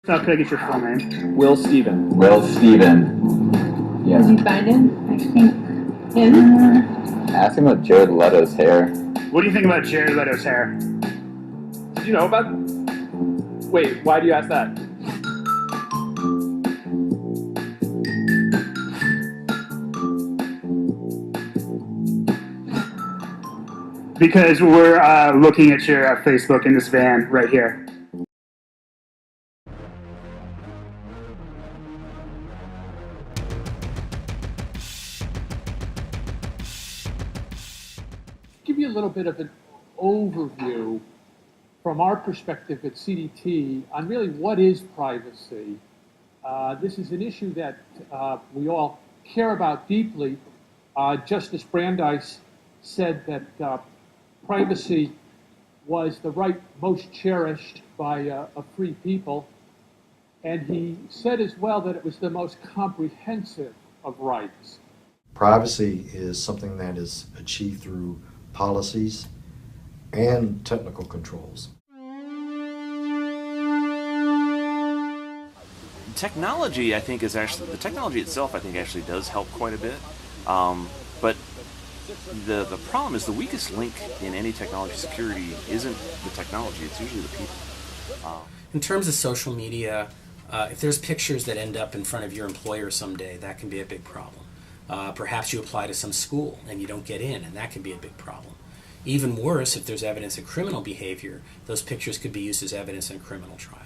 So could I get your full name? Will Steven. Will Steven. Did Yes. you find him? I think him. Ask him about Jared Leto's hair. What do you think about Jared Leto's hair? Did you know about? Wait, why do you ask that? Because we're looking at your Facebook in this van right here. Give you a little bit of an overview from our perspective at CDT on really what is privacy. This is an issue that we all care about deeply. Justice Brandeis said that privacy was the right most cherished by a free people. And he said as well that it was the most comprehensive of rights. Privacy is something that is achieved through policies and technical controls. Technology, I think, is actually, the technology itself, I think, actually does help quite a bit. But the problem is the weakest link in any technology security isn't the technology, it's usually the people. In terms of social media, if there's pictures that end up in front of your employer someday, that can be a big problem. Perhaps you apply to some school and you don't get in, and that can be a big problem. Even worse, if there's evidence of criminal behavior, those pictures could be used as evidence in a criminal trial.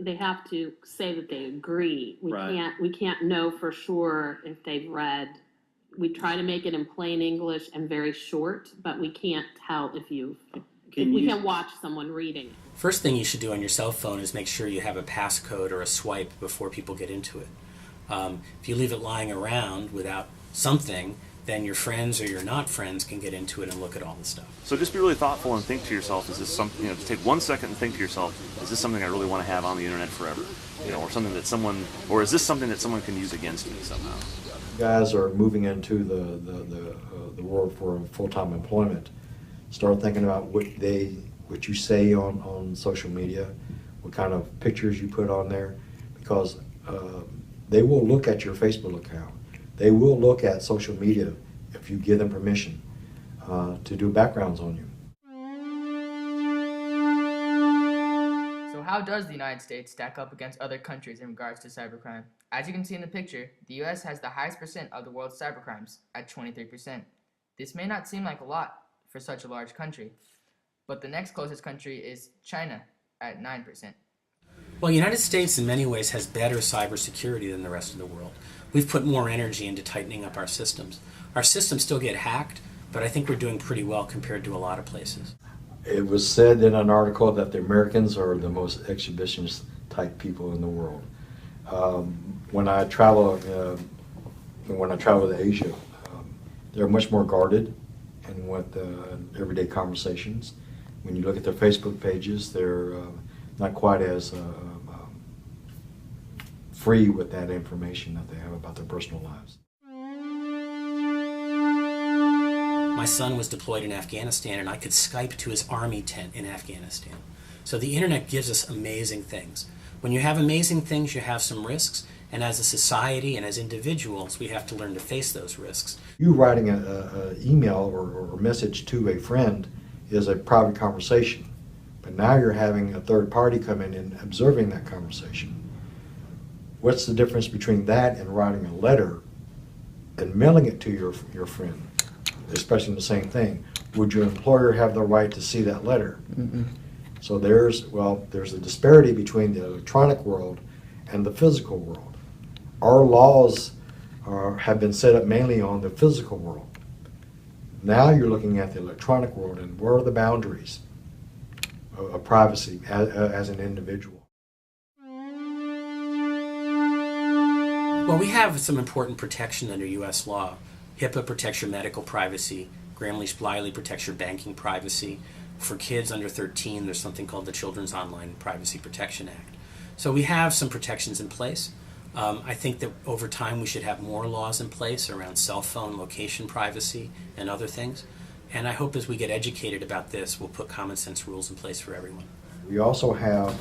They have to say that they agree. Right. We can't know for sure if they've read. We try to make it in plain English and very short, but we can't tell if we can watch someone reading it. First thing you should do on your cell phone is make sure you have a passcode or a swipe before people get into it. If you leave it lying around without something, then your friends or your not friends can get into it and look at all the stuff. So just be really thoughtful and think to yourself, is this something, just take 1 second and think to yourself, is this something I really want to have on the internet forever? Or something that or is this something that someone can use against me somehow? Guys are moving into the world for full-time employment. Start thinking about what you say on social media, what kind of pictures you put on there, because they will look at your Facebook account. They will look at social media if you give them permission to do backgrounds on you. So how does the United States stack up against other countries in regards to cybercrime? As you can see in the picture, the US has the highest percent of the world's cybercrimes at 23%. This may not seem like a lot for such a large country, but the next closest country is China at 9%. Well, the United States in many ways has better cybersecurity than the rest of the world. We've put more energy into tightening up our systems. Our systems still get hacked, but I think we're doing pretty well compared to a lot of places. It was said in an article that the Americans are the most exhibitionist type people in the world. When I travel to Asia, they're much more guarded and with everyday conversations. When you look at their Facebook pages, they're not quite as free with that information that they have about their personal lives. My son was deployed in Afghanistan, and I could Skype to his army tent in Afghanistan. So the internet gives us amazing things. When you have amazing things, you have some risks, and as a society and as individuals, we have to learn to face those risks. You writing an email or message to a friend is a private conversation, but now you're having a third party come in and observing that conversation. What's the difference between that and writing a letter and mailing it to your friend, expressing the same thing? Would your employer have the right to see that letter? Mm-mm. So there's a disparity between the electronic world and the physical world. Our laws have been set up mainly on the physical world. Now you're looking at the electronic world, and where are the boundaries of privacy as an individual? Well, we have some important protection under U.S. law. HIPAA protects your medical privacy. Gramm-Leach-Bliley protects your banking privacy. For kids under 13, there's something called the Children's Online Privacy Protection Act. So we have some protections in place. I think that over time we should have more laws in place around cell phone location privacy and other things. And I hope as we get educated about this, we'll put common sense rules in place for everyone. We also have,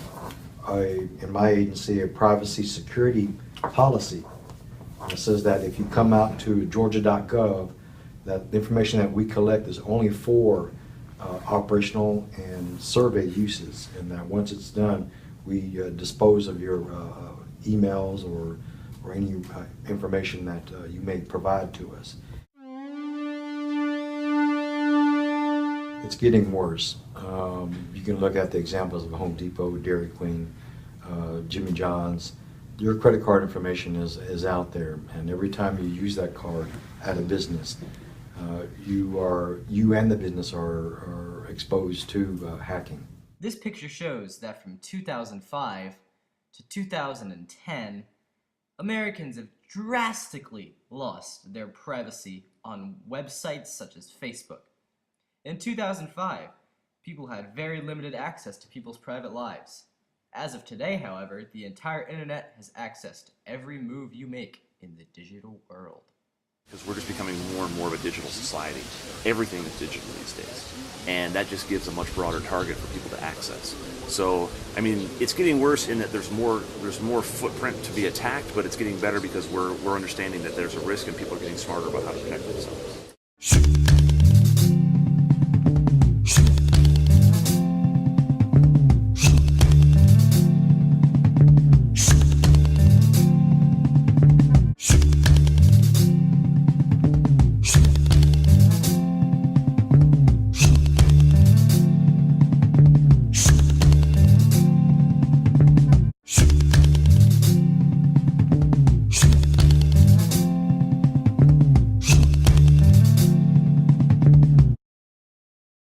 in my agency, a privacy security policy. It says that if you come out to georgia.gov, that the information that we collect is only for operational and survey uses, and that once it's done, we dispose of your emails or any information that you may provide to us. It's getting worse. You can look at the examples of Home Depot, Dairy Queen, Jimmy John's. Your credit card information is out there, and every time you use that card at a business, you and the business are exposed to hacking. This picture shows that from 2005 to 2010, Americans have drastically lost their privacy on websites such as Facebook. In 2005, people had very limited access to people's private lives. As of today, however, the entire internet has access to every move you make in the digital world. Because we're just becoming more and more of a digital society. Everything is digital these days. And that just gives a much broader target for people to access. So, I mean, it's getting worse in that there's more footprint to be attacked, but it's getting better because we're understanding that there's a risk and people are getting smarter about how to protect themselves.